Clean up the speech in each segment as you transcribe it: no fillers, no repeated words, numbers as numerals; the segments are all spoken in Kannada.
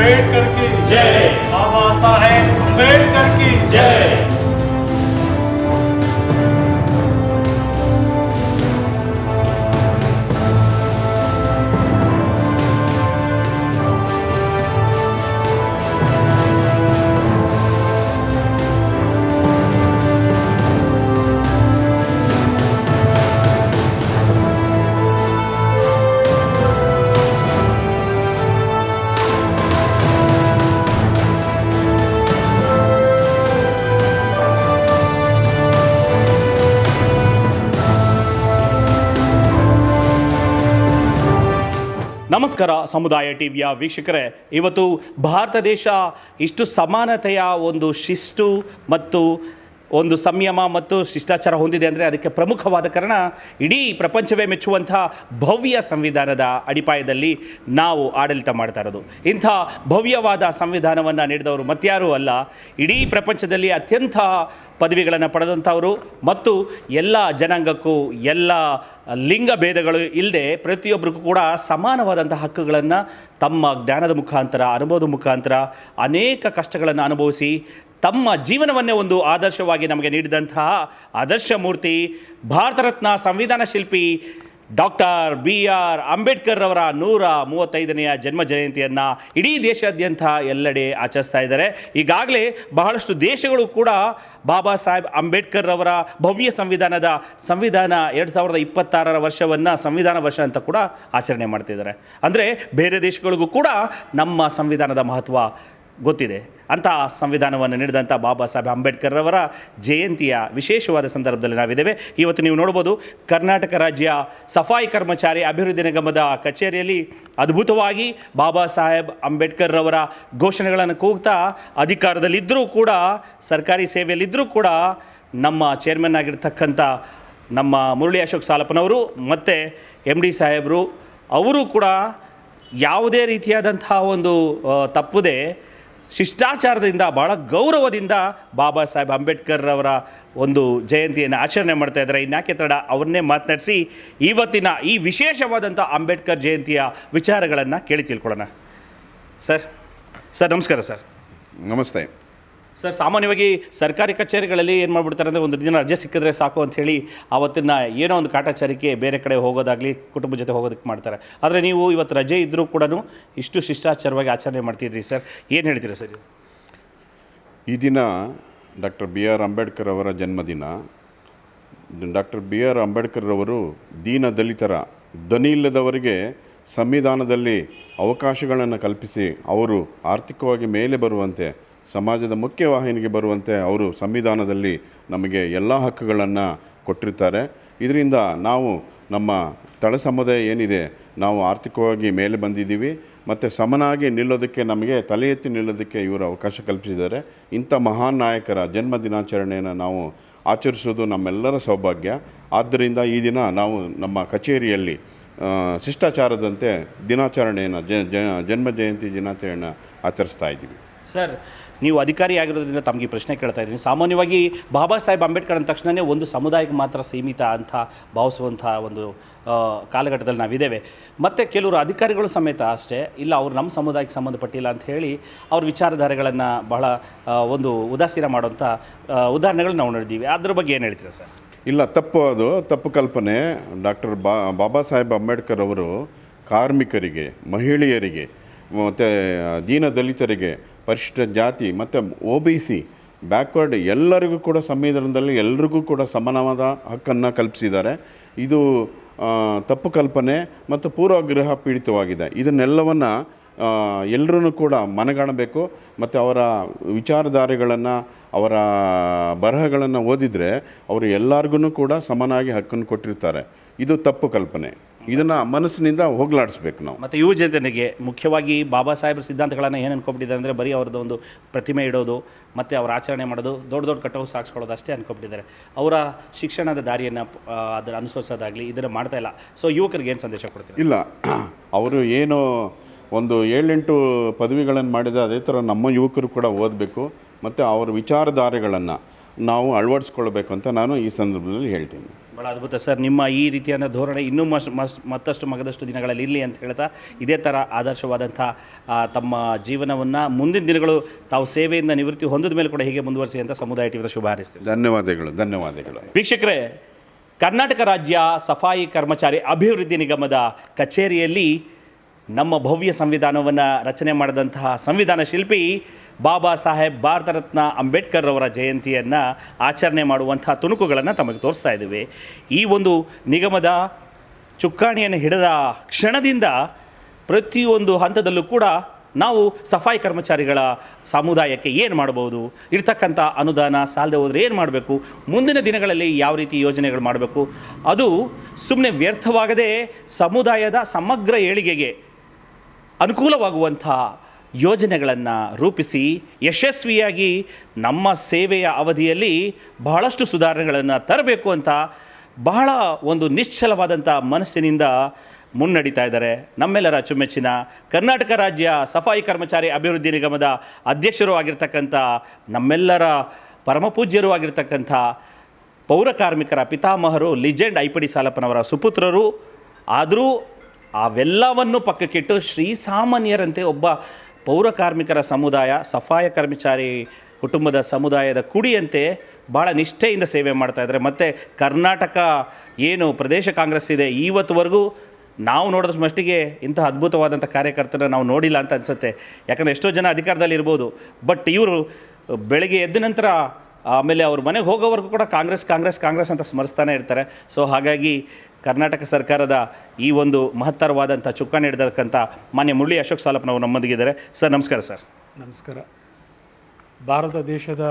अंबेडकर की जय। बाबा साहेब अंबेडकर की जय। ನಮಸ್ಕಾರ ಸಮುದಾಯ ಟಿವಿಯ ವೀಕ್ಷಕರೇ, ಇವತ್ತು ಭಾರತ ದೇಶ ಇಷ್ಟು ಸಮಾನತೆಯ ಒಂದು ಶಿಸ್ತು ಮತ್ತು ಒಂದು ಸಂಯಮ ಮತ್ತು ಶಿಷ್ಟಾಚಾರ ಹೊಂದಿದೆ ಅಂದರೆ ಅದಕ್ಕೆ ಪ್ರಮುಖವಾದ ಕಾರಣ ಇಡೀ ಪ್ರಪಂಚವೇ ಮೆಚ್ಚುವಂಥ ಭವ್ಯ ಸಂವಿಧಾನದ ಅಡಿಪಾಯದಲ್ಲಿ ನಾವು ಆಡಳಿತ ಮಾಡ್ತಾ ಇರೋದು. ಇಂಥ ಭವ್ಯವಾದ ಸಂವಿಧಾನವನ್ನು ನೀಡಿದವರು ಮತ್ಯಾರೂ ಅಲ್ಲ, ಇಡೀ ಪ್ರಪಂಚದಲ್ಲಿ ಅತ್ಯಂತ ಪದವಿಗಳನ್ನು ಪಡೆದಂಥವರು ಮತ್ತು ಎಲ್ಲ ಜನಾಂಗಕ್ಕೂ ಎಲ್ಲ ಲಿಂಗ ಭೇದಗಳು ಇಲ್ಲದೆ ಪ್ರತಿಯೊಬ್ಬರಿಗೂ ಕೂಡ ಸಮಾನವಾದಂಥ ಹಕ್ಕುಗಳನ್ನು ತಮ್ಮ ಜ್ಞಾನದ ಮುಖಾಂತರ, ಅನುಭವದ ಮುಖಾಂತರ ಅನೇಕ ಕಷ್ಟಗಳನ್ನು ಅನುಭವಿಸಿ ತಮ್ಮ ಜೀವನವನ್ನೇ ಒಂದು ಆದರ್ಶವಾಗಿ ನಮಗೆ ನೀಡಿದಂತಹ ಆದರ್ಶ ಮೂರ್ತಿ ಭಾರತ ರತ್ನ ಸಂವಿಧಾನ ಶಿಲ್ಪಿ ಡಾಕ್ಟರ್ BR ಅಂಬೇಡ್ಕರ್ ಅವರ 135ನೆಯ ಜನ್ಮ ಜಯಂತಿಯನ್ನು ಇಡೀ ದೇಶಾದ್ಯಂತ ಎಲ್ಲೆಡೆ ಆಚರಿಸ್ತಾ ಇದ್ದಾರೆ. ಈಗಾಗಲೇ ಬಹಳಷ್ಟು ದೇಶಗಳು ಕೂಡ ಬಾಬಾ ಸಾಹೇಬ್ ಅಂಬೇಡ್ಕರ್ ಅವರ ಭವ್ಯ ಸಂವಿಧಾನ 2026 ವರ್ಷವನ್ನು ಸಂವಿಧಾನ ವರ್ಷ ಅಂತ ಕೂಡ ಆಚರಣೆ ಮಾಡ್ತಿದ್ದಾರೆ. ಅಂದರೆ ಬೇರೆ ದೇಶಗಳಿಗೂ ಕೂಡ ನಮ್ಮ ಸಂವಿಧಾನದ ಮಹತ್ವ ಗೊತ್ತಿದೆ. ಅಂತಹ ಸಂವಿಧಾನವನ್ನು ನೀಡಿದಂಥ ಬಾಬಾ ಸಾಹೇಬ್ ಅಂಬೇಡ್ಕರ್ ಅವರ ಜಯಂತಿಯ ವಿಶೇಷವಾದ ಸಂದರ್ಭದಲ್ಲಿ ನಾವಿದ್ದೇವೆ. ಇವತ್ತು ನೀವು ನೋಡ್ಬೋದು, ಕರ್ನಾಟಕ ರಾಜ್ಯ ಸಫಾಯಿ ಕರ್ಮಚಾರಿ ಅಭಿವೃದ್ಧಿ ನಿಗಮದ ಕಚೇರಿಯಲ್ಲಿ ಅದ್ಭುತವಾಗಿ ಬಾಬಾ ಸಾಹೇಬ್ ಅಂಬೇಡ್ಕರ್ ಅವರ ಘೋಷಣೆಗಳನ್ನು ಕೂಗ್ತಾ ಅಧಿಕಾರದಲ್ಲಿದ್ದರೂ ಕೂಡ, ಸರ್ಕಾರಿ ಸೇವೆಯಲ್ಲಿದ್ದರೂ ಕೂಡ ನಮ್ಮ ಚೇರ್ಮನ್ ಆಗಿರ್ತಕ್ಕಂಥ ನಮ್ಮ ಮುರಳಿ ಅಶೋಕ್ ಸಾಲಪ್ಪನವರು ಮತ್ತು MD ಸಾಹೇಬರು ಅವರು ಕೂಡ ಯಾವುದೇ ರೀತಿಯಾದಂತಹ ಒಂದು ತಪ್ಪದೆ ಶಿಷ್ಟಾಚಾರದಿಂದ ಬಹಳ ಗೌರವದಿಂದ ಬಾಬಾ ಸಾಹೇಬ್ ಅಂಬೇಡ್ಕರ್ ಅವರ ಒಂದು ಜಯಂತಿಯನ್ನು ಆಚರಣೆ ಮಾಡ್ತಾ ಇದ್ದಾರೆ. ಇನ್ಯಾಕೆ ತಡ, ಅವ್ರನ್ನೇ ಮಾತನಾಡಿಸಿ ಇವತ್ತಿನ ಈ ವಿಶೇಷವಾದಂಥ ಅಂಬೇಡ್ಕರ್ ಜಯಂತಿಯ ವಿಚಾರಗಳನ್ನು ಕೇಳಿ ತಿಳ್ಕೊಳ್ಳೋಣ. ಸರ್ ನಮಸ್ಕಾರ ಸರ್. ನಮಸ್ತೆ ಸರ್, ಸಾಮಾನ್ಯವಾಗಿ ಸರ್ಕಾರಿ ಕಚೇರಿಗಳಲ್ಲಿ ಏನು ಮಾಡಿಬಿಡ್ತಾರೆ ಅಂದರೆ ಒಂದು ದಿನ ರಜೆ ಸಿಕ್ಕಿದ್ರೆ ಸಾಕು ಅಂಥೇಳಿ ಆವತ್ತಿನ ಏನೋ ಒಂದು ಕಾಟಾಚಾರಿಕೆ ಬೇರೆ ಕಡೆ ಹೋಗೋದಾಗಲಿ ಕುಟುಂಬದ ಜೊತೆ ಹೋಗೋದಕ್ಕೆ ಮಾಡ್ತಾರೆ. ಆದರೆ ನೀವು ಇವತ್ತು ರಜೆ ಇದ್ದರೂ ಕೂಡ ಇಷ್ಟು ಶಿಷ್ಟಾಚಾರವಾಗಿ ಆಚರಣೆ ಮಾಡ್ತಿದ್ರಿ ಸರ್, ಏನು ಹೇಳ್ತೀರಾ ಸರ್? ಈ ದಿನ ಡಾಕ್ಟರ್ BR ಅಂಬೇಡ್ಕರ್ ಅವರ ಜನ್ಮದಿನ. ಡಾಕ್ಟರ್ BR ಅಂಬೇಡ್ಕರ್ ಅವರು ದೀನ ದಲಿತರ, ಧ್ವನಿ ಇಲ್ಲದವರಿಗೆ ಸಂವಿಧಾನದಲ್ಲಿ ಅವಕಾಶಗಳನ್ನು ಕಲ್ಪಿಸಿ ಅವರು ಆರ್ಥಿಕವಾಗಿ ಮೇಲೆ ಬರುವಂತೆ, ಸಮಾಜದ ಮುಖ್ಯವಾಹಿನಿಗೆ ಬರುವಂತೆ ಅವರು ಸಂವಿಧಾನದಲ್ಲಿ ನಮಗೆ ಎಲ್ಲ ಹಕ್ಕುಗಳನ್ನು ಕೊಟ್ಟಿರ್ತಾರೆ. ಇದರಿಂದ ನಾವು ನಮ್ಮ ತಳ ಸಮುದಾಯ ಏನಿದೆ, ನಾವು ಆರ್ಥಿಕವಾಗಿ ಮೇಲೆ ಬಂದಿದ್ದೀವಿ ಮತ್ತು ಸಮನಾಗಿ ನಿಲ್ಲೋದಕ್ಕೆ, ನಮಗೆ ತಲೆ ಎತ್ತಿ ನಿಲ್ಲೋದಕ್ಕೆ ಇವರು ಅವಕಾಶ ಕಲ್ಪಿಸಿದ್ದಾರೆ. ಇಂಥ ಮಹಾನ್ ನಾಯಕರ ಜನ್ಮ ದಿನಾಚರಣೆಯನ್ನು ನಾವು ಆಚರಿಸೋದು ನಮ್ಮೆಲ್ಲರ ಸೌಭಾಗ್ಯ. ಆದ್ದರಿಂದ ಈ ದಿನ ನಾವು ನಮ್ಮ ಕಚೇರಿಯಲ್ಲಿ ಶಿಷ್ಟಾಚಾರದಂತೆ ದಿನಾಚರಣೆಯನ್ನು ಜನ್ಮ ಜಯಂತಿ ದಿನಾಚರಣೆಯನ್ನು ಆಚರಿಸ್ತಾ ಇದ್ದೀವಿ. ಸರ್, ನೀವು ಅಧಿಕಾರಿ ಆಗಿರೋದ್ರಿಂದ ತಮಗೆ ಪ್ರಶ್ನೆ ಕೇಳ್ತಾ ಇದ್ದೀನಿ. ಸಾಮಾನ್ಯವಾಗಿ ಬಾಬಾ ಸಾಹೇಬ್ ಅಂಬೇಡ್ಕರ್ ಅಂದ ತಕ್ಷಣವೇ ಒಂದು ಸಮುದಾಯಕ್ಕೆ ಮಾತ್ರ ಸೀಮಿತ ಅಂತ ಭಾವಿಸುವಂಥ ಒಂದು ಕಾಲಘಟ್ಟದಲ್ಲಿ ನಾವಿದ್ದೇವೆ. ಮತ್ತು ಕೆಲವರು ಅಧಿಕಾರಿಗಳು ಸಮೇತ ಅಷ್ಟೇ ಇಲ್ಲ, ಅವರು ನಮ್ಮ ಸಮುದಾಯಕ್ಕೆ ಸಂಬಂಧಪಟ್ಟಿಲ್ಲ ಅಂತ ಹೇಳಿ ಅವ್ರ ವಿಚಾರಧಾರೆಗಳನ್ನು ಬಹಳ ಒಂದು ಉದಾಸೀನ ಮಾಡುವಂಥ ಉದಾಹರಣೆಗಳು ನಾವು ನೋಡಿದ್ದೀವಿ. ಅದ್ರ ಬಗ್ಗೆ ಏನು ಹೇಳ್ತೀರಾ ಸರ್? ಇಲ್ಲ, ಅದು ತಪ್ಪು ಕಲ್ಪನೆ. ಡಾಕ್ಟರ್ ಬಾಬಾ ಸಾಹೇಬ್ ಅಂಬೇಡ್ಕರ್ ಅವರು ಕಾರ್ಮಿಕರಿಗೆ, ಮಹಿಳೆಯರಿಗೆ ಮತ್ತು ದೀನ ದಲಿತರಿಗೆ, ಪರಿಶಿಷ್ಟ ಜಾತಿ ಮತ್ತು OBC ಬ್ಯಾಕ್ವರ್ಡ್ ಎಲ್ಲರಿಗೂ ಕೂಡ ಸಂವಿಧಾನದಲ್ಲಿ ಎಲ್ರಿಗೂ ಕೂಡ ಸಮಾನವಾದ ಹಕ್ಕನ್ನು ಕಲ್ಪಿಸಿದ್ದಾರೆ. ಇದು ತಪ್ಪು ಕಲ್ಪನೆ ಮತ್ತು ಪೂರ್ವಾಗ್ರಹ ಪೀಡಿತವಾಗಿದೆ. ಇದನ್ನೆಲ್ಲವನ್ನು ಎಲ್ಲರೂ ಕೂಡ ಮನಗಾಣಬೇಕು ಮತ್ತು ಅವರ ವಿಚಾರಧಾರೆಗಳನ್ನು, ಅವರ ಬರಹಗಳನ್ನು ಓದಿದರೆ ಅವರು ಎಲ್ಲರಿಗೂ ಕೂಡ ಸಮನಾಗಿ ಹಕ್ಕನ್ನು ಕೊಟ್ಟಿರ್ತಾರೆ. ಇದು ತಪ್ಪು ಕಲ್ಪನೆ. ಇದನ್ನು ಮನಸ್ಸಿನಿಂದ ಹೋಗಲಾಡಿಸ್ಬೇಕು ನಾವು. ಮತ್ತು ಯುವ ಜನತೆಗೆ ಮುಖ್ಯವಾಗಿ ಬಾಬಾ ಸಾಹೇಬ್ರ ಸಿದ್ಧಾಂತಗಳನ್ನು ಏನು ಅನ್ಕೊಬಿಟ್ಟಿದ್ದಾರೆ ಅಂದರೆ ಬರೀ ಅವ್ರದ್ದು ಒಂದು ಪ್ರತಿಮೆ ಇಡೋದು ಮತ್ತು ಅವ್ರ ಆಚರಣೆ ಮಾಡೋದು, ದೊಡ್ಡ ದೊಡ್ಡ ಕಟ್ಟವು ಸಾಕ್ಸ್ಕೊಳ್ಳೋದು ಅಷ್ಟೇ ಅನ್ಕೊಬಿಟ್ಟಿದ್ದಾರೆ. ಅವರ ಶಿಕ್ಷಣದ ದಾರಿಯನ್ನು ಅದನ್ನು ಅನುಸರಿಸೋದಾಗಲಿ ಇದನ್ನು ಮಾಡ್ತಾ ಇಲ್ಲ. ಸೊ ಯುವಕರಿಗೆ ಏನು ಸಂದೇಶ ಕೊಡ್ತೀವಿ? ಇಲ್ಲ, ಅವರು ಏನು ಒಂದು 7-8 ಪದವಿಗಳನ್ನು ಮಾಡಿದ, ಅದೇ ಥರ ನಮ್ಮ ಯುವಕರು ಕೂಡ ಓದಬೇಕು ಮತ್ತು ಅವರ ವಿಚಾರಧಾರೆಗಳನ್ನು ನಾವು ಅಳವಡಿಸ್ಕೊಳ್ಬೇಕು ಅಂತ ನಾನು ಈ ಸಂದರ್ಭದಲ್ಲಿ ಹೇಳ್ತೀನಿ. ಭಾಳ ಅದ್ಭುತ ಸರ್. ನಿಮ್ಮ ಈ ರೀತಿಯಾದ ಧೋರಣೆ ಇನ್ನೂ ಮತ್ತಷ್ಟು ಮಗದಷ್ಟು ದಿನಗಳಲ್ಲಿ ಇರಲಿ ಅಂತ ಹೇಳ್ತಾ, ಇದೇ ಥರ ಆದರ್ಶವಾದಂಥ ತಮ್ಮ ಜೀವನವನ್ನು ಮುಂದಿನ ದಿನಗಳು ತಾವು ಸೇವೆಯಿಂದ ನಿವೃತ್ತಿ ಹೊಂದಿದ ಮೇಲೆ ಕೂಡ ಹೀಗೆ ಮುಂದುವರಿಸಿ ಅಂತ ಸಮುದಾಯ ಟಿವಿದ ಶುಭ ಹಾರೈಸ್ತೀವಿ. ಧನ್ಯವಾದಗಳು. ವೀಕ್ಷಕರೇ, ಕರ್ನಾಟಕ ರಾಜ್ಯ ಸಫಾಯಿ ಕರ್ಮಚಾರಿ ಅಭಿವೃದ್ಧಿ ನಿಗಮದ ಕಚೇರಿಯಲ್ಲಿ ನಮ್ಮ ಭವ್ಯ ಸಂವಿಧಾನವನ್ನು ರಚನೆ ಮಾಡಿದಂತಹ ಸಂವಿಧಾನ ಶಿಲ್ಪಿ ಬಾಬಾ ಸಾಹೇಬ್ ಭಾರತ ರತ್ನ ಅಂಬೇಡ್ಕರ್ ಅವರ ಜಯಂತಿಯನ್ನು ಆಚರಣೆ ಮಾಡುವಂಥ ತುಣುಕುಗಳನ್ನು ತಮಗೆ ತೋರಿಸ್ತಾ ಇದ್ದೀವಿ. ಈ ಒಂದು ನಿಗಮದ ಚುಕ್ಕಾಣಿಯನ್ನು ಹಿಡಿದ ಕ್ಷಣದಿಂದ ಪ್ರತಿಯೊಂದು ಹಂತದಲ್ಲೂ ಕೂಡ ನಾವು ಸಫಾಯಿ ಕರ್ಮಚಾರಿಗಳ ಸಮುದಾಯಕ್ಕೆ ಏನು ಮಾಡ್ಬೋದು, ಇರ್ತಕ್ಕಂಥ ಅನುದಾನ ಸಾಲದೆ ಹೋದರೆ ಏನು ಮಾಡಬೇಕು, ಮುಂದಿನ ದಿನಗಳಲ್ಲಿ ಯಾವ ರೀತಿ ಯೋಜನೆಗಳು ಮಾಡಬೇಕು, ಅದು ಸುಮ್ಮನೆ ವ್ಯರ್ಥವಾಗದೆ ಸಮುದಾಯದ ಸಮಗ್ರ ಏಳಿಗೆಗೆ ಅನುಕೂಲವಾಗುವಂಥ ಯೋಜನೆಗಳನ್ನು ರೂಪಿಸಿ ಯಶಸ್ವಿಯಾಗಿ ನಮ್ಮ ಸೇವೆಯ ಅವಧಿಯಲ್ಲಿ ಬಹಳಷ್ಟು ಸುಧಾರಣೆಗಳನ್ನು ತರಬೇಕು ಅಂತ ಬಹಳ ಒಂದು ನಿಶ್ಚಲವಾದಂಥ ಮನಸ್ಸಿನಿಂದ ಮುನ್ನಡೀತಾ ಇದ್ದಾರೆ ನಮ್ಮೆಲ್ಲರ ಅಚ್ಚುಮೆಚ್ಚಿನ ಕರ್ನಾಟಕ ರಾಜ್ಯ ಸಫಾಯಿ ಕರ್ಮಚಾರಿ ಅಭಿವೃದ್ಧಿ ನಿಗಮದ ಅಧ್ಯಕ್ಷರೂ ಆಗಿರ್ತಕ್ಕಂಥ, ನಮ್ಮೆಲ್ಲರ ಪರಮಪೂಜ್ಯರೂ ಆಗಿರ್ತಕ್ಕಂಥ ಪೌರ ಕಾರ್ಮಿಕರ ಪಿತಾಮಹರು ಲಿಜೆಂಡ್ ಐಪಡಿ ಸಾಲಪ್ಪನವರ ಸುಪುತ್ರರು. ಆದರೂ ಅವೆಲ್ಲವನ್ನು ಪಕ್ಕಕ್ಕಿಟ್ಟು ಶ್ರೀಸಾಮಾನ್ಯರಂತೆ ಒಬ್ಬ ಪೌರ ಕಾರ್ಮಿಕರ ಸಮುದಾಯ, ಸಫಾಯಿ ಕರ್ಮಚಾರಿ ಕುಟುಂಬದ ಸಮುದಾಯದ ಕುಡಿಯಂತೆ ಭಾಳ ನಿಷ್ಠೆಯಿಂದ ಸೇವೆ ಮಾಡ್ತಾ ಇದ್ದಾರೆ. ಮತ್ತು ಕರ್ನಾಟಕ ಏನು ಪ್ರದೇಶ ಕಾಂಗ್ರೆಸ್ ಇದೆ, ಇವತ್ತುವರೆಗೂ ನಾವು ನೋಡಿದ ಮಟ್ಟಿಗೆ ಇಂತಹ ಅದ್ಭುತವಾದಂಥ ಕಾರ್ಯಕರ್ತರನ್ನ ನಾವು ನೋಡಿಲ್ಲ ಅಂತ ಅನಿಸುತ್ತೆ. ಯಾಕಂದರೆ ಎಷ್ಟೋ ಜನ ಅಧಿಕಾರದಲ್ಲಿ ಇರ್ಬೋದು, ಬಟ್ ಇವರು ಬೆಳಗ್ಗೆ ಎದ್ದ ನಂತರ ಆಮೇಲೆ ಅವ್ರ ಮನೆಗೆ ಹೋಗೋವರೆಗೂ ಕೂಡ ಕಾಂಗ್ರೆಸ್ ಅಂತ ಸ್ಮರಿಸ್ತಾನೆ ಇರ್ತಾರೆ. ಸೊ ಹಾಗಾಗಿ ಕರ್ನಾಟಕ ಸರ್ಕಾರದ ಈ ಒಂದು ಮಹತ್ತರವಾದಂಥ ಚುಕ್ಕಾಣಿ ಹಿಡಿದಕ್ಕಂಥ ಮಾನ್ಯ ಮುರಳಿ ಅಶೋಕ್ ಸಾಲಪ್ಪನವರು ನಮ್ಮೊಂದಿಗಿದ್ದಾರೆ. ಸರ್ ನಮಸ್ಕಾರ. ಸರ್ ನಮಸ್ಕಾರ. ಭಾರತ ದೇಶದ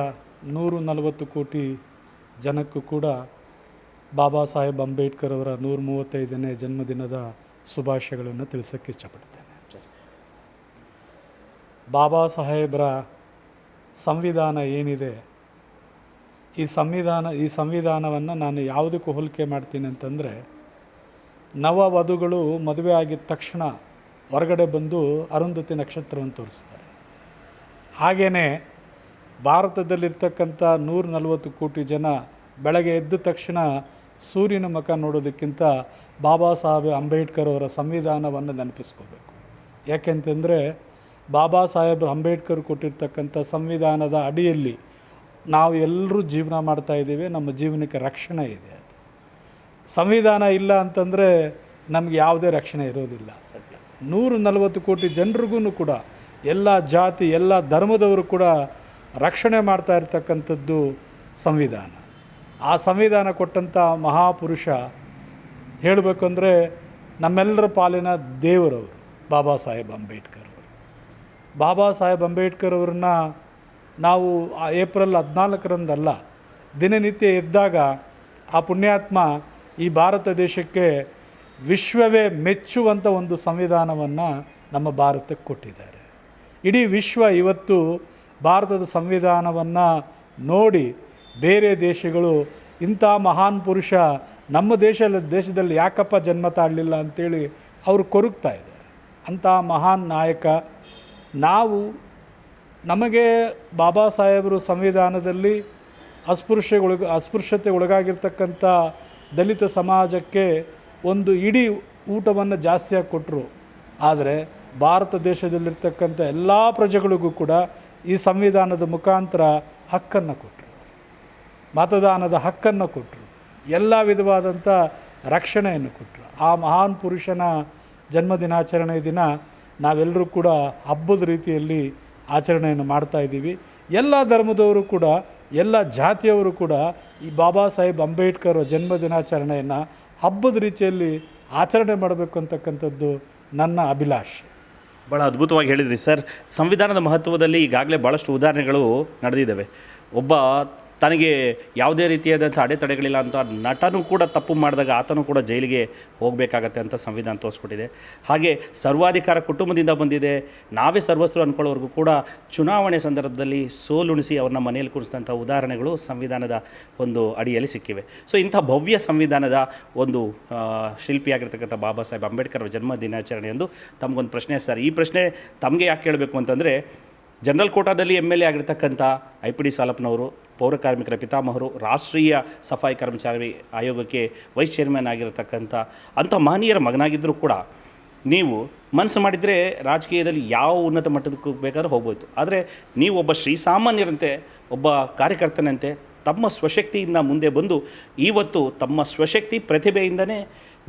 140 ಕೋಟಿ ಜನಕ್ಕೂ ಕೂಡ ಬಾಬಾ ಸಾಹೇಬ್ ಅಂಬೇಡ್ಕರ್ ಅವರ 135ನೇ ಜನ್ಮದಿನದ ಶುಭಾಶಯಗಳನ್ನು ತಿಳಿಸೋಕ್ಕೆ ಇಷ್ಟಪಡ್ತೇನೆ. ಬಾಬಾ ಸಾಹೇಬರ ಸಂವಿಧಾನ ಏನಿದೆ, ಈ ಸಂವಿಧಾನವನ್ನು ನಾನು ಯಾವುದಕ್ಕೂ ಹೋಲಿಕೆ ಮಾಡ್ತೀನಿ ಅಂತಂದರೆ, ನವವಧುಗಳು ಮದುವೆ ಆಗಿದ ತಕ್ಷಣ ಹೊರಗಡೆ ಬಂದು ಅರುಂಧತಿ ನಕ್ಷತ್ರವನ್ನು ತೋರಿಸ್ತಾರೆ. ಹಾಗೆಯೇ ಭಾರತದಲ್ಲಿರ್ತಕ್ಕಂಥ 140 ಕೋಟಿ ಜನ ಬೆಳಗ್ಗೆ ಎದ್ದ ತಕ್ಷಣ ಸೂರ್ಯನ ಮುಖ ನೋಡೋದಕ್ಕಿಂತ ಬಾಬಾ ಸಾಹೇಬ್ ಅಂಬೇಡ್ಕರ್ ಅವರ ಸಂವಿಧಾನವನ್ನು ನೆನಪಿಸ್ಕೋಬೇಕು. ಯಾಕೆಂತಂದರೆ ಬಾಬಾ ಸಾಹೇಬ್ ಅಂಬೇಡ್ಕರ್ ಕೊಟ್ಟಿರ್ತಕ್ಕಂಥ ಸಂವಿಧಾನದ ಅಡಿಯಲ್ಲಿ ನಾವು ಎಲ್ಲರೂ ಜೀವನ ಮಾಡ್ತಾಯಿದ್ದೀವಿ. ನಮ್ಮ ಜೀವನಕ್ಕೆ ರಕ್ಷಣೆ ಇದೆ. ಅದು ಸಂವಿಧಾನ ಇಲ್ಲ ಅಂತಂದರೆ ನಮಗೆ ಯಾವುದೇ ರಕ್ಷಣೆ ಇರೋದಿಲ್ಲ. 140 ಕೋಟಿ ಜನರಿಗೂ ಕೂಡ ಎಲ್ಲ ಜಾತಿ ಎಲ್ಲ ಧರ್ಮದವರು ಕೂಡ ರಕ್ಷಣೆ ಮಾಡ್ತಾ ಇರ್ತಕ್ಕಂಥದ್ದು ಸಂವಿಧಾನ. ಆ ಸಂವಿಧಾನ ಕೊಟ್ಟಂಥ ಮಹಾಪುರುಷ ಹೇಳಬೇಕಂದ್ರೆ ನಮ್ಮೆಲ್ಲರ ಪಾಲಿನ ದೇವರವರು ಬಾಬಾ ಸಾಹೇಬ್ ಅಂಬೇಡ್ಕರ್ ಅವರು. ಬಾಬಾ ಸಾಹೇಬ್ ಅಂಬೇಡ್ಕರ್ ಅವ್ರನ್ನ ನಾವು ಏಪ್ರಿಲ್ 14ರಂದಲ್ಲ, ದಿನನಿತ್ಯ ಎದ್ದಾಗ ಆ ಪುಣ್ಯಾತ್ಮ ಈ ಭಾರತ ದೇಶಕ್ಕೆ ವಿಶ್ವವೇ ಮೆಚ್ಚುವಂಥ ಒಂದು ಸಂವಿಧಾನವನ್ನು ನಮ್ಮ ಭಾರತಕ್ಕೆ ಕೊಟ್ಟಿದ್ದಾರೆ. ಇಡೀ ವಿಶ್ವ ಇವತ್ತು ಭಾರತದ ಸಂವಿಧಾನವನ್ನು ನೋಡಿ ಬೇರೆ ದೇಶಗಳು ಇಂಥ ಮಹಾನ್ ಪುರುಷ ನಮ್ಮ ದೇಶದಲ್ಲಿ ಯಾಕಪ್ಪ ಜನ್ಮ ತಾಳಲಿಲ್ಲ ಅಂಥೇಳಿ ಅವರು ಕೊರಗ್ತಾ ಇದ್ದಾರೆ. ಅಂಥ ಮಹಾನ್ ನಾಯಕ ನಮಗೆ ಬಾಬಾ ಸಾಹೇಬರು ಸಂವಿಧಾನದಲ್ಲಿ ಅಸ್ಪೃಶ್ಯತೆ ಒಳಗಾಗಿರ್ತಕ್ಕಂಥ ದಲಿತ ಸಮಾಜಕ್ಕೆ ಒಂದು ಇಡೀ ಊಟವನ್ನು ಜಾಸ್ತಿಯಾಗಿ ಕೊಟ್ಟರು. ಆದರೆ ಭಾರತ ದೇಶದಲ್ಲಿರ್ತಕ್ಕಂಥ ಎಲ್ಲ ಪ್ರಜೆಗಳಿಗೂ ಕೂಡ ಈ ಸಂವಿಧಾನದ ಮುಖಾಂತರ ಹಕ್ಕನ್ನು ಕೊಟ್ಟರು, ಮತದಾನದ ಹಕ್ಕನ್ನು ಕೊಟ್ಟರು, ಎಲ್ಲ ವಿಧವಾದಂಥ ರಕ್ಷಣೆಯನ್ನು ಕೊಟ್ಟರು. ಆ ಮಹಾನ್ ಪುರುಷನ ಜನ್ಮದಿನಾಚರಣೆ ದಿನ ನಾವೆಲ್ಲರೂ ಕೂಡ ಹಬ್ಬದ ರೀತಿಯಲ್ಲಿ ಆಚರಣೆಯನ್ನು ಮಾಡ್ತಾಯಿದ್ದೀವಿ. ಎಲ್ಲ ಧರ್ಮದವರು ಕೂಡ ಎಲ್ಲ ಜಾತಿಯವರು ಕೂಡ ಈ ಬಾಬಾ ಸಾಹೇಬ್ ಅಂಬೇಡ್ಕರ್ ಜನ್ಮದಿನಾಚರಣೆಯನ್ನು ಹಬ್ಬದ ರೀತಿಯಲ್ಲಿ ಆಚರಣೆ ಮಾಡಬೇಕು ಅಂತಕ್ಕಂಥದ್ದು ನನ್ನ ಅಭಿಲಾಷೆ. ಭಾಳ ಅದ್ಭುತವಾಗಿ ಹೇಳಿದ್ರಿ ಸರ್. ಸಂವಿಧಾನದ ಮಹತ್ವದಲ್ಲಿ ಈಗಾಗಲೇ ಭಾಳಷ್ಟು ಉದಾಹರಣೆಗಳು ನಡೆದಿದ್ದಾವೆ. ಒಬ್ಬ ತನಗೆ ಯಾವುದೇ ರೀತಿಯಾದಂಥ ಅಡೆತಡೆಗಳಿಲ್ಲ ಅಂತ ನಟನೂ ಕೂಡ ತಪ್ಪು ಮಾಡಿದಾಗ ಆತನೂ ಕೂಡ ಜೈಲಿಗೆ ಹೋಗಬೇಕಾಗತ್ತೆ ಅಂತ ಸಂವಿಧಾನ ತೋರಿಸ್ಕೊಟ್ಟಿದೆ. ಹಾಗೆ ಸರ್ವಾಧಿಕಾರ ಕುಟುಂಬದಿಂದ ಬಂದಿದೆ, ನಾವೇ ಸರ್ವಸ್ವರು ಅಂದ್ಕೊಳ್ಳೋವರೆಗೂ ಕೂಡ ಚುನಾವಣೆ ಸಂದರ್ಭದಲ್ಲಿ ಸೋಲುಣಿಸಿ ಅವ್ರನ್ನ ಮನೆಯಲ್ಲಿ ಕೂರಿಸಿದಂಥ ಉದಾಹರಣೆಗಳು ಸಂವಿಧಾನದ ಒಂದು ಅಡಿಯಲ್ಲಿ ಸಿಕ್ಕಿವೆ. ಸೊ ಇಂಥ ಭವ್ಯ ಸಂವಿಧಾನದ ಒಂದು ಶಿಲ್ಪಿಯಾಗಿರ್ತಕ್ಕಂಥ ಬಾಬಾ ಸಾಹೇಬ್ ಅಂಬೇಡ್ಕರ್ ಜನ್ಮ ದಿನಾಚರಣೆ ಎಂದು ತಮಗೊಂದು ಪ್ರಶ್ನೆ ಸರ್. ಈ ಪ್ರಶ್ನೆ ತಮಗೆ ಯಾಕೆ ಕೇಳಬೇಕು ಅಂತಂದರೆ, ಜನರಲ್ ಕೋಟಾದಲ್ಲಿ MLA ಆಗಿರ್ತಕ್ಕಂಥ IPD ಸಾಲಪ್ಪನವರು, ಪೌರ ಕಾರ್ಮಿಕರ ಪಿತಾಮಹರು, ರಾಷ್ಟ್ರೀಯ ಸಫಾಯಿ ಕರ್ಮಚಾರಿ ಆಯೋಗಕ್ಕೆ ವೈಸ್ ಚೇರ್ಮನ್ ಆಗಿರತಕ್ಕಂಥ ಅಂಥ ಮಹನೀಯರ ಮಗನಾಗಿದ್ದರೂ ಕೂಡ ನೀವು ಮನಸ್ಸು ಮಾಡಿದರೆ ರಾಜಕೀಯದಲ್ಲಿ ಯಾವ ಉನ್ನತ ಮಟ್ಟದಕ್ಕೂ ಬೇಕಾದ್ರೂ ಹೋಗ್ಬೋದು. ಆದರೆ ನೀವು ಒಬ್ಬ ಶ್ರೀಸಾಮಾನ್ಯರಂತೆ, ಒಬ್ಬ ಕಾರ್ಯಕರ್ತನಂತೆ ತಮ್ಮ ಸ್ವಶಕ್ತಿಯಿಂದ ಮುಂದೆ ಬಂದು ಇವತ್ತು ತಮ್ಮ ಸ್ವಶಕ್ತಿ ಪ್ರತಿಭೆಯಿಂದನೇ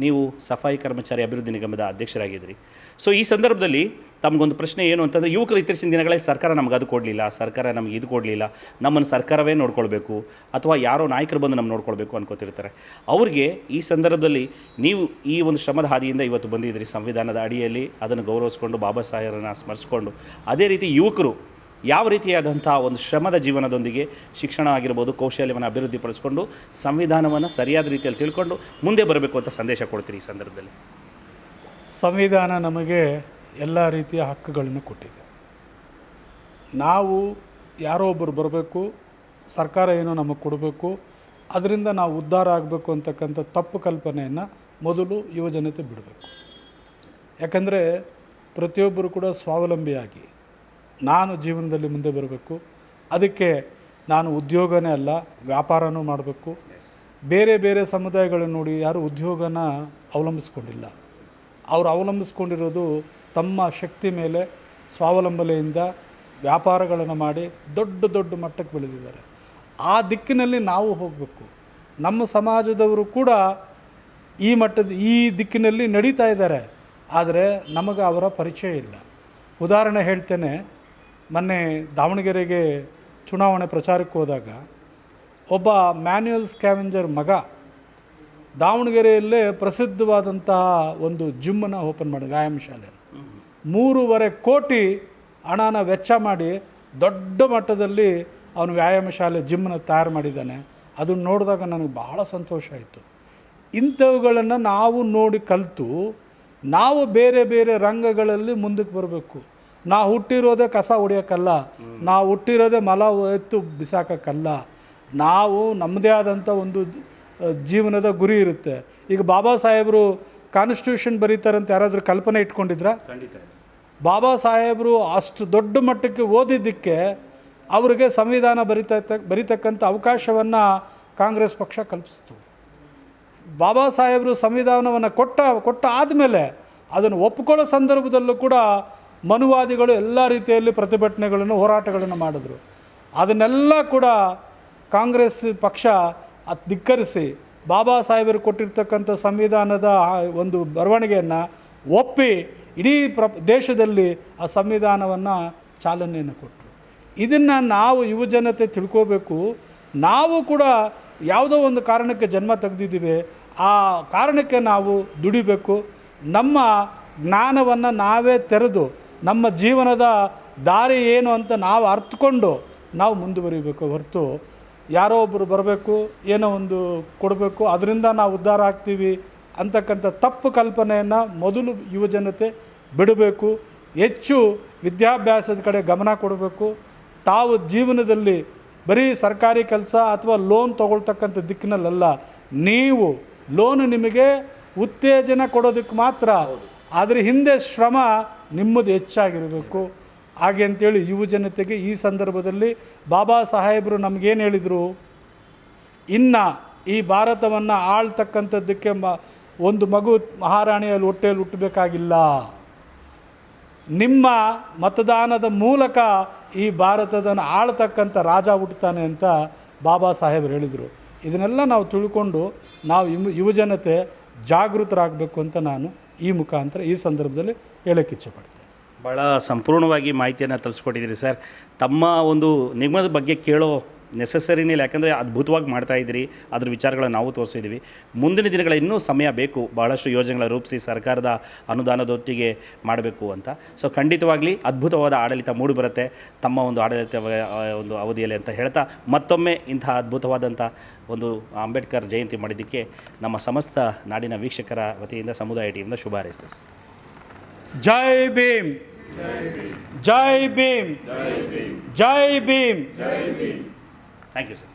ನೀವು ಸಫಾಯಿ ಕರ್ಮಚಾರಿ ಅಭಿವೃದ್ಧಿ ನಿಗಮದ ಅಧ್ಯಕ್ಷರಾಗಿದ್ದಿರಿ. ಸೊ ಈ ಸಂದರ್ಭದಲ್ಲಿ ತಮಗೊಂದು ಪ್ರಶ್ನೆ ಏನು ಅಂತಂದರೆ, ಯುವಕರು ಇತ್ತೀಚಿನ ದಿನಗಳಲ್ಲಿ ಸರ್ಕಾರ ನಮ್ಗೆ ಅದು ಕೊಡಲಿಲ್ಲ, ಸರ್ಕಾರ ನಮಗೆ ಇದು ಕೊಡಲಿಲ್ಲ, ನಮ್ಮನ್ನು ಸರ್ಕಾರವೇ ನೋಡ್ಕೊಳ್ಬೇಕು ಅಥವಾ ಯಾರೋ ನಾಯಕರು ಬಂದು ನಮ್ಮ ನೋಡ್ಕೊಳ್ಬೇಕು ಅನ್ಕೋತಿರ್ತಾರೆ. ಅವ್ರಿಗೆ ಈ ಸಂದರ್ಭದಲ್ಲಿ ನೀವು ಈ ಒಂದು ಶ್ರಮದ ಹಾದಿಯಿಂದ ಇವತ್ತು ಬಂದಿದ್ದೀರಿ, ಸಂವಿಧಾನದ ಅಡಿಯಲ್ಲಿ ಅದನ್ನು ಗೌರವಿಸ್ಕೊಂಡು ಬಾಬಾ ಸಾಹೇಬರನ್ನ ಸ್ಮರಿಸ್ಕೊಂಡು. ಅದೇ ರೀತಿ ಯುವಕರು ಯಾವ ರೀತಿಯಾದಂಥ ಒಂದು ಶ್ರಮದ ಜೀವನದೊಂದಿಗೆ ಶಿಕ್ಷಣ ಆಗಿರ್ಬೋದು, ಕೌಶಲ್ಯವನ್ನು ಅಭಿವೃದ್ಧಿಪಡಿಸ್ಕೊಂಡು ಸಂವಿಧಾನವನ್ನು ಸರಿಯಾದ ರೀತಿಯಲ್ಲಿ ತಿಳ್ಕೊಂಡು ಮುಂದೆ ಬರಬೇಕು ಅಂತ ಸಂದೇಶ ಕೊಡ್ತೀರಿ ಈ ಸಂದರ್ಭದಲ್ಲಿ? ಸಂವಿಧಾನ ನಮಗೆ ಎಲ್ಲ ರೀತಿಯ ಹಕ್ಕುಗಳನ್ನು ಕೊಟ್ಟಿದೆ. ನಾವು ಯಾರೋ ಒಬ್ಬರು ಬರಬೇಕು, ಸರ್ಕಾರ ಏನೋ ನಮಗೆ ಕೊಡಬೇಕು, ಅದರಿಂದ ನಾವು ಉದ್ಧಾರ ಆಗಬೇಕು ಅಂತಕ್ಕಂಥ ತಪ್ಪು ಕಲ್ಪನೆಯನ್ನು ಮೊದಲು ಯುವಜನತೆ ಬಿಡಬೇಕು. ಯಾಕಂದರೆ ಪ್ರತಿಯೊಬ್ಬರು ಕೂಡ ಸ್ವಾವಲಂಬಿಯಾಗಿ ನಾನು ಜೀವನದಲ್ಲಿ ಮುಂದೆ ಬರಬೇಕು, ಅದಕ್ಕೆ ನಾನು ಉದ್ಯೋಗನೇ ಅಲ್ಲ ವ್ಯಾಪಾರನೂ ಮಾಡಬೇಕು. ಬೇರೆ ಬೇರೆ ಸಮುದಾಯಗಳನ್ನು ನೋಡಿ ಯಾರು ಉದ್ಯೋಗನ ಅವಲಂಬಿಸ್ಕೊಂಡಿಲ್ಲ. ಅವರು ಅವಲಂಬಿಸ್ಕೊಂಡಿರೋದು ತಮ್ಮ ಶಕ್ತಿ ಮೇಲೆ ಸ್ವಾವಲಂಬನೆಯಿಂದ ವ್ಯಾಪಾರಗಳನ್ನು ಮಾಡಿ ದೊಡ್ಡ ದೊಡ್ಡ ಮಟ್ಟಕ್ಕೆ ಬೆಳೆದಿದ್ದಾರೆ. ಆ ದಿಕ್ಕಿನಲ್ಲಿ ನಾವು ಹೋಗಬೇಕು. ನಮ್ಮ ಸಮಾಜದವರು ಕೂಡ ಈ ದಿಕ್ಕಿನಲ್ಲಿ ನಡೀತಾ ಇದ್ದಾರೆ. ಆದರೆ ನಮಗೆ ಅವರ ಪರಿಚಯ ಇಲ್ಲ. ಉದಾಹರಣೆ ಹೇಳ್ತೇನೆ, ಮೊನ್ನೆ ದಾವಣಗೆರೆಗೆ ಚುನಾವಣೆ ಪ್ರಚಾರಕ್ಕೆ ಹೋದಾಗ ಒಬ್ಬ ಮ್ಯಾನ್ಯುಯಲ್ ಸ್ಕ್ಯಾವೆಂಜರ್ ಮಗ ದಾವಣಗೆರೆಯಲ್ಲೇ ಪ್ರಸಿದ್ಧವಾದಂತಹ ಒಂದು ಜಿಮ್ಮನ್ನು ಓಪನ್ ಮಾಡಿ, ವ್ಯಾಯಾಮ ಶಾಲೆ 3.5 ಕೋಟಿ ಹಣನ ವೆಚ್ಚ ಮಾಡಿ ದೊಡ್ಡ ಮಟ್ಟದಲ್ಲಿ ಅವನು ವ್ಯಾಯಾಮ ಶಾಲೆ ಜಿಮ್ಮನ್ನು ತಯಾರು ಮಾಡಿದ್ದಾನೆ. ಅದನ್ನು ನೋಡಿದಾಗ ನನಗೆ ಬಹಳ ಸಂತೋಷ ಆಯಿತು. ಇಂಥವುಗಳನ್ನು ನಾವು ನೋಡಿ ಕಲಿತು ನಾವು ಬೇರೆ ಬೇರೆ ರಂಗಗಳಲ್ಲಿ ಮುಂದಕ್ಕೆ ಬರಬೇಕು. ನಾವು ಹುಟ್ಟಿರೋದೇ ಕಸ ಹೊಡಿಯೋಕ್ಕಲ್ಲ, ನಾವು ಹುಟ್ಟಿರೋದೇ ಮಲ ಎತ್ತು ಬಿಸಾಕೋಕ್ಕಲ್ಲ. ನಾವು ನಮ್ಮದೇ ಆದಂಥ ಒಂದು ಜೀವನದ ಗುರಿ ಇರುತ್ತೆ. ಈಗ ಬಾಬಾ ಸಾಹೇಬರು ಕಾನ್ಸ್ಟಿಟ್ಯೂಷನ್ ಬರೀತಾರಂತ ಯಾರಾದರೂ ಕಲ್ಪನೆ ಇಟ್ಕೊಂಡಿದ್ರಾ? ಬಾಬಾ ಸಾಹೇಬರು ಅಷ್ಟು ದೊಡ್ಡ ಮಟ್ಟಕ್ಕೆ ಓದಿದ್ದಕ್ಕೆ ಅವರಿಗೆ ಸಂವಿಧಾನ ಬರೀತಕ್ಕಂಥ ಅವಕಾಶವನ್ನು ಕಾಂಗ್ರೆಸ್ ಪಕ್ಷ ಕಲ್ಪಿಸ್ತು. ಬಾಬಾ ಸಾಹೇಬರು ಸಂವಿಧಾನವನ್ನು ಕೊಟ್ಟ ಆದಮೇಲೆ ಅದನ್ನು ಒಪ್ಪಿಕೊಳ್ಳೋ ಸಂದರ್ಭದಲ್ಲೂ ಕೂಡ ಮನುವಾದಿಗಳು ಎಲ್ಲ ರೀತಿಯಲ್ಲಿ ಪ್ರತಿಭಟನೆಗಳನ್ನು, ಹೋರಾಟಗಳನ್ನು ಮಾಡಿದ್ರು. ಅದನ್ನೆಲ್ಲ ಕೂಡ ಕಾಂಗ್ರೆಸ್ ಪಕ್ಷ ಧಿಕ್ಕರಿಸಿ ಬಾಬಾ ಸಾಹೇಬರು ಕೊಟ್ಟಿರ್ತಕ್ಕಂಥ ಸಂವಿಧಾನದ ಒಂದು ಬರವಣಿಗೆಯನ್ನು ಒಪ್ಪಿ ಇಡೀ ದೇಶದಲ್ಲಿ ಆ ಸಂವಿಧಾನವನ್ನು ಚಾಲನೆಯನ್ನು ಕೊಟ್ಟರು. ಇದನ್ನು ನಾವು ಯುವಜನತೆ ತಿಳ್ಕೋಬೇಕು. ನಾವು ಕೂಡ ಯಾವುದೋ ಒಂದು ಕಾರಣಕ್ಕೆ ಜನ್ಮ ತೆಗೆದಿದ್ದೀವಿ, ಆ ಕಾರಣಕ್ಕೆ ನಾವು ದುಡಿಬೇಕು. ನಮ್ಮ ಜ್ಞಾನವನ್ನು ನಾವೇ ತೆರೆದು ನಮ್ಮ ಜೀವನದ ದಾರಿ ಏನು ಅಂತ ನಾವು ಅರ್ಥಕೊಂಡು ನಾವು ಮುಂದುವರಿಬೇಕು ಹೊರತು ಯಾರೋ ಒಬ್ಬರು ಬರಬೇಕು, ಏನೋ ಒಂದು ಕೊಡಬೇಕು, ಅದರಿಂದ ನಾವು ಉದ್ಧಾರ ಆಗ್ತೀವಿ ಅಂತಕ್ಕಂಥ ತಪ್ಪು ಕಲ್ಪನೆಯನ್ನು ಮೊದಲು ಯುವಜನತೆ ಬಿಡಬೇಕು. ಹೆಚ್ಚು ವಿದ್ಯಾಭ್ಯಾಸದ ಕಡೆ ಗಮನ ಕೊಡಬೇಕು. ತಾವು ಜೀವನದಲ್ಲಿ ಬರೀ ಸರ್ಕಾರಿ ಕೆಲಸ ಅಥವಾ ಲೋನ್ ತೊಗೊಳ್ತಕ್ಕಂಥ ದಿಕ್ಕಿನಲ್ಲ. ನೀವು ಲೋನು ನಿಮಗೆ ಉತ್ತೇಜನ ಕೊಡೋದಕ್ಕೆ ಮಾತ್ರ, ಅದರ ಹಿಂದೆ ಶ್ರಮ ನಿಮ್ಮದು ಹೆಚ್ಚಾಗಿರಬೇಕು. ಹಾಗೆ ಅಂತೇಳಿ ಯುವಜನತೆಗೆ ಈ ಸಂದರ್ಭದಲ್ಲಿ ಬಾಬಾ ಸಾಹೇಬರು ನಮಗೇನು ಹೇಳಿದರು, ಇನ್ನು ಈ ಭಾರತವನ್ನು ಆಳ್ತಕ್ಕಂಥದ್ದಕ್ಕೆ ಒಂದು ಮಗು ಮಹಾರಾಣಿಯಲ್ಲಿ ಹೊಟ್ಟೆಯಲ್ಲಿ ಹುಟ್ಟಬೇಕಾಗಿಲ್ಲ, ನಿಮ್ಮ ಮತದಾನದ ಮೂಲಕ ಈ ಭಾರತದನ್ನು ಆಳ್ತಕ್ಕಂಥ ರಾಜ ಹುಟ್ಟುತ್ತಾನೆ ಅಂತ ಬಾಬಾ ಸಾಹೇಬರು ಹೇಳಿದರು. ಇದನ್ನೆಲ್ಲ ನಾವು ತಿಳ್ಕೊಂಡು ನಾವು ಯುವಜನತೆ ಜಾಗೃತರಾಗಬೇಕು ಅಂತ ನಾನು ಈ ಮುಖಾಂತರ ಈ ಸಂದರ್ಭದಲ್ಲಿ ಹೇಳೋಕ್ಕೆ ಇಚ್ಛೆಪಡ್ತೇನೆ. ಭಾಳ ಸಂಪೂರ್ಣವಾಗಿ ಮಾಹಿತಿಯನ್ನು ತಿಳಿಸ್ಕೊಟ್ಟಿದ್ದೀರಿ ಸರ್. ತಮ್ಮ ಒಂದು ನಿಗಮದ ಬಗ್ಗೆ ಕೇಳೋ ನೆಸಸರಿನೇ ಇಲ್ಲ, ಯಾಕಂದರೆ ಅದ್ಭುತವಾಗಿ ಮಾಡ್ತಾಯಿದ್ದೀರಿ. ಅದ್ರ ವಿಚಾರಗಳನ್ನು ನಾವು ತೋರಿಸಿದ್ದೀವಿ. ಮುಂದಿನ ದಿನಗಳ ಇನ್ನೂ ಸಮಯ ಬೇಕು, ಭಾಳಷ್ಟು ಯೋಜನೆಗಳ ರೂಪಿಸಿ ಸರ್ಕಾರದ ಅನುದಾನದೊಟ್ಟಿಗೆ ಮಾಡಬೇಕು ಅಂತ. ಸೊ ಖಂಡಿತವಾಗಲಿ ಅದ್ಭುತವಾದ ಆಡಳಿತ ಮೂಡಿಬರುತ್ತೆ ತಮ್ಮ ಒಂದು ಆಡಳಿತ ಒಂದು ಅವಧಿಯಲ್ಲಿ ಅಂತ ಹೇಳ್ತಾ, ಮತ್ತೊಮ್ಮೆ ಇಂಥ ಅದ್ಭುತವಾದಂಥ ಒಂದು ಅಂಬೇಡ್ಕರ್ ಜಯಂತಿ ಮಾಡಿದ್ದಕ್ಕೆ ನಮ್ಮ ಸಮಸ್ತ ನಾಡಿನ ವೀಕ್ಷಕರ ವತಿಯಿಂದ ಸಮುದಾಯ ಟಿವಿಯಿಂದ ಶುಭ ಹಾರೈಸ್ತೀವಿ. ಜೈ ಭೀಮ್, ಜೈ ಭೀಮ್, ಜೈ ಭೀಮ್. Thank you sir.